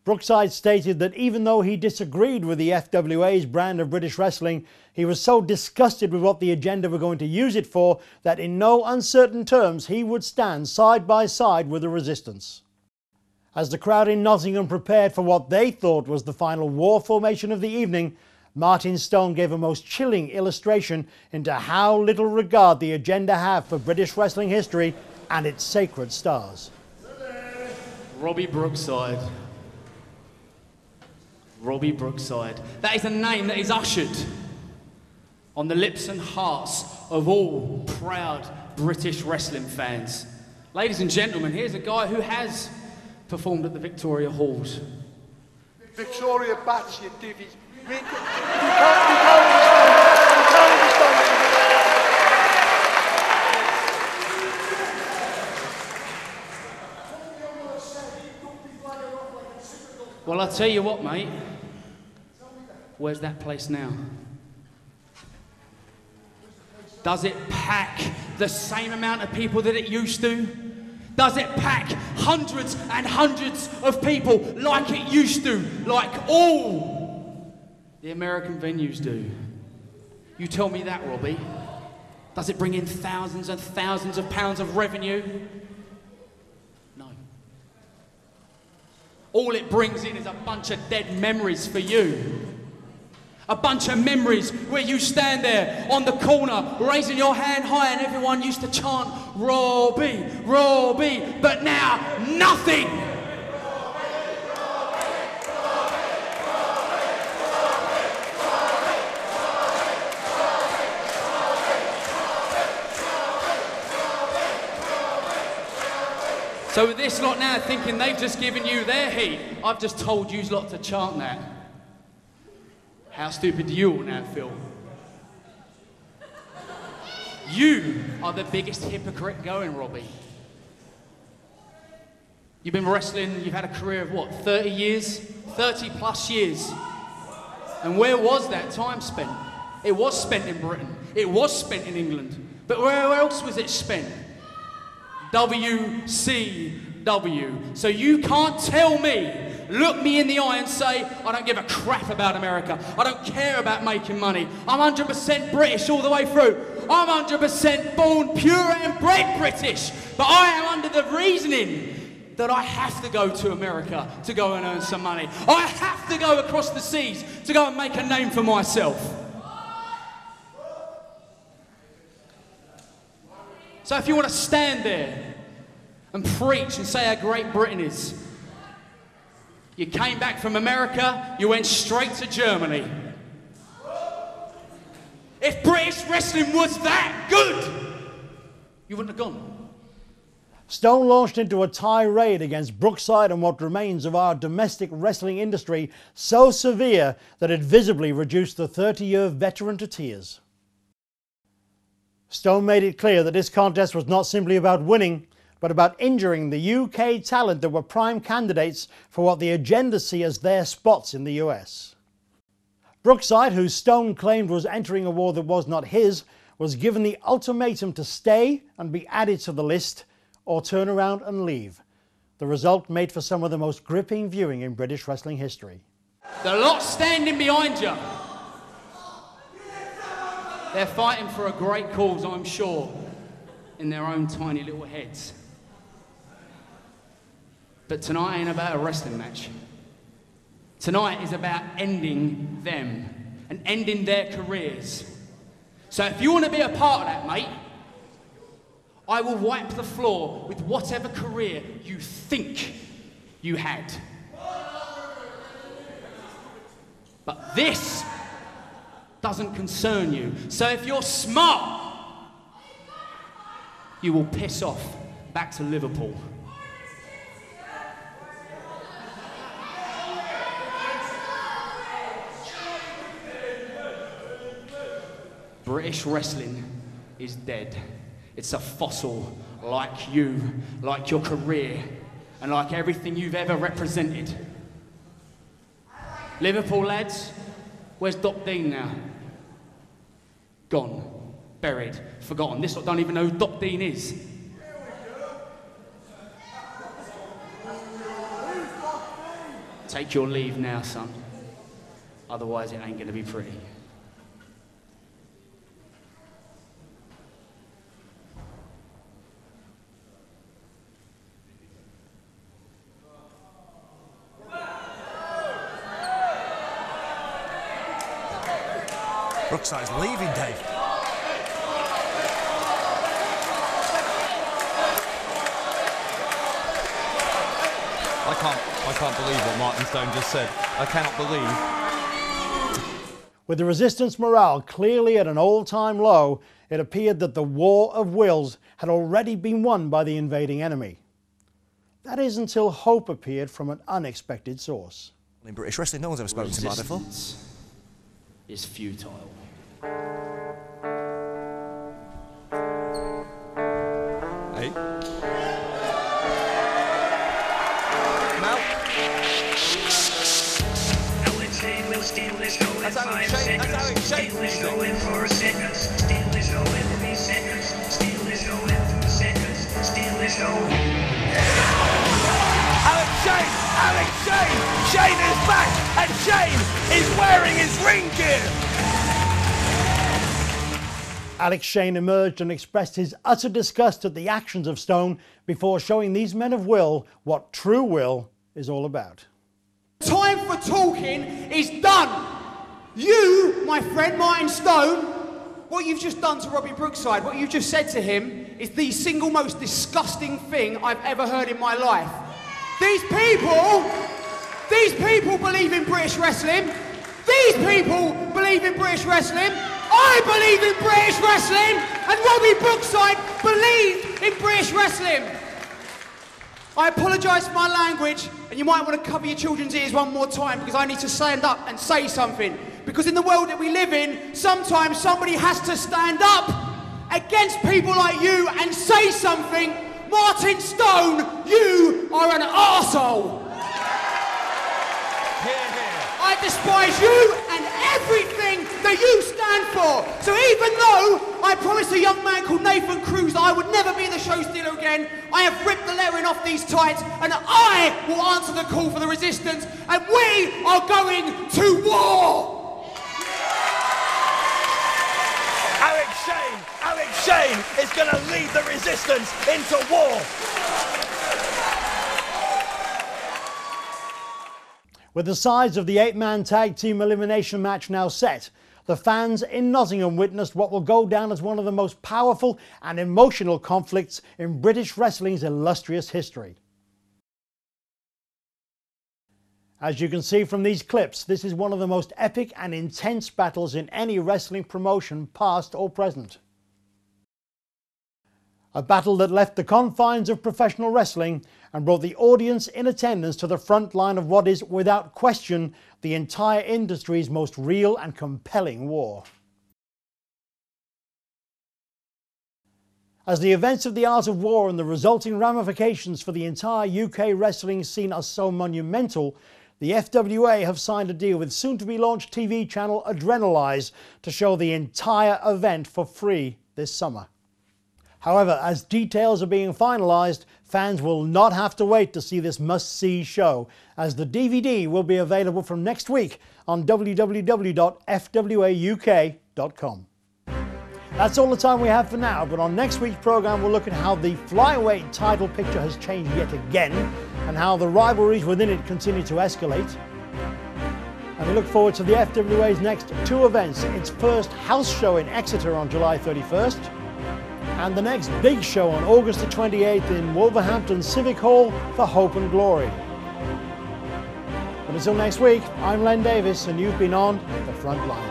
Brookside stated that even though he disagreed with the FWA's brand of British wrestling, he was so disgusted with what the agenda were going to use it for that in no uncertain terms he would stand side by side with the resistance. As the crowd in Nottingham prepared for what they thought was the final war formation of the evening, Martin Stone gave a most chilling illustration into how little regard the agenda have for British wrestling history and its sacred stars. Robbie Brookside. Robbie Brookside. That is a name that is ushered on the lips and hearts of all proud British wrestling fans. Ladies and gentlemen, here's a guy who has performed at the Victoria Halls. Victoria bats you, Davies. You can't Well, I'll tell you what, mate. Where's that place now? Does it pack the same amount of people that it used to? Does it pack hundreds and hundreds of people like it used to, like all the American venues do? You tell me that, Robbie. Does it bring in thousands and thousands of pounds of revenue? No. All it brings in is a bunch of dead memories for you. A bunch of memories where you stand there on the corner, raising your hand high, and everyone used to chant, Robbie, Robbie, but now, nothing! So with this lot now thinking they've just given you their heat, I've just told you lot to chant that. How stupid do you all now feel? You are the biggest hypocrite going, Robbie. You've been wrestling, you've had a career of what, 30 years? 30 plus years. And where was that time spent? It was spent in Britain. It was spent in England. But where else was it spent? WCW. So you can't tell me, look me in the eye and say, I don't give a crap about America. I don't care about making money. I'm 100% British all the way through. I'm 100% born, pure and bred British. But I am under the reasoning that I have to go to America to go and earn some money. I have to go across the seas to go and make a name for myself. So if you want to stand there and preach and say how great Britain is, you came back from America, you went straight to Germany. If British wrestling was that good, you wouldn't have gone. Stone launched into a tirade against Brookside and what remains of our domestic wrestling industry so severe that it visibly reduced the 30-year veteran to tears. Stone made it clear that this contest was not simply about winning, but about injuring the UK talent that were prime candidates for what the agenda see as their spots in the US. Brookside, who Stone claimed was entering a war that was not his, was given the ultimatum to stay and be added to the list, or turn around and leave. The result made for some of the most gripping viewing in British wrestling history. The lot standing behind you. They're fighting for a great cause, I'm sure, in their own tiny little heads. But tonight ain't about a wrestling match. Tonight is about ending them and ending their careers. So if you want to be a part of that, mate, I will wipe the floor with whatever career you think you had. But this doesn't concern you. So if you're smart, you will piss off back to Liverpool. British wrestling is dead. It's a fossil, like you, like your career, and like everything you've ever represented. Liverpool lads, where's Doc Dean now? Gone, buried, forgotten. This lot don't even know who Doc Dean is. Take your leave now, son. Otherwise, it ain't gonna be pretty. Brookside's leaving, Dave. I can't believe what Martin Stone just said. I cannot believe. With the resistance morale clearly at an all-time low, it appeared that the war of wills had already been won by the invading enemy. That is until hope appeared from an unexpected source. In British wrestling, no one's ever spoken to him like that before. Is futile. Hey? That's Alex Shane. That's Alex Shane. Steel is going for a second. Steel is going 3 seconds. Steel is going 3 seconds. Steel is going. Alex Shane! Alex Shane! Shane is back! And Shane is wearing his ring gear! Alex Shane emerged and expressed his utter disgust at the actions of Stone before showing these men of will what true will is all about. Time for talking is done. You, my friend Martin Stone, what you've just done to Robbie Brookside, what you've just said to him is the single most disgusting thing I've ever heard in my life. These people believe in British wrestling. These people believe in British wrestling. I believe in British wrestling, and Robbie Brookside believed in British wrestling. I apologise for my language, and you might want to cover your children's ears one more time because I need to stand up and say something. Because in the world that we live in, sometimes somebody has to stand up against people like you and say something. Martin Stone, you are an arsehole. I despise you and everything that you stand for. So even though I promised a young man called Nathan Cruz that I would never be the show stealer again, I have ripped the lettering off these tights and I will answer the call for the resistance and we are going to war! Alex Shane is going to lead the resistance into war! With the sides of the 8-man tag team elimination match now set, the fans in Nottingham witnessed what will go down as one of the most powerful and emotional conflicts in British wrestling's illustrious history. As you can see from these clips, this is one of the most epic and intense battles in any wrestling promotion, past or present. A battle that left the confines of professional wrestling and brought the audience in attendance to the front line of what is, without question, the entire industry's most real and compelling war. As the events of the Art of War and the resulting ramifications for the entire UK wrestling scene are so monumental, the FWA have signed a deal with soon-to-be-launched TV channel Adrenalise to show the entire event for free this summer. However, as details are being finalised, fans will not have to wait to see this must-see show, as the DVD will be available from next week on www.fwauk.com. That's all the time we have for now, but on next week's programme we'll look at how the flyweight title picture has changed yet again, and how the rivalries within it continue to escalate. And we look forward to the FWA's next 2 events, its first house show in Exeter on July 31st, and the next big show on August the 28th in Wolverhampton Civic Hall for Hope and Glory. But until next week, I'm Len Davies and you've been on The Front Line.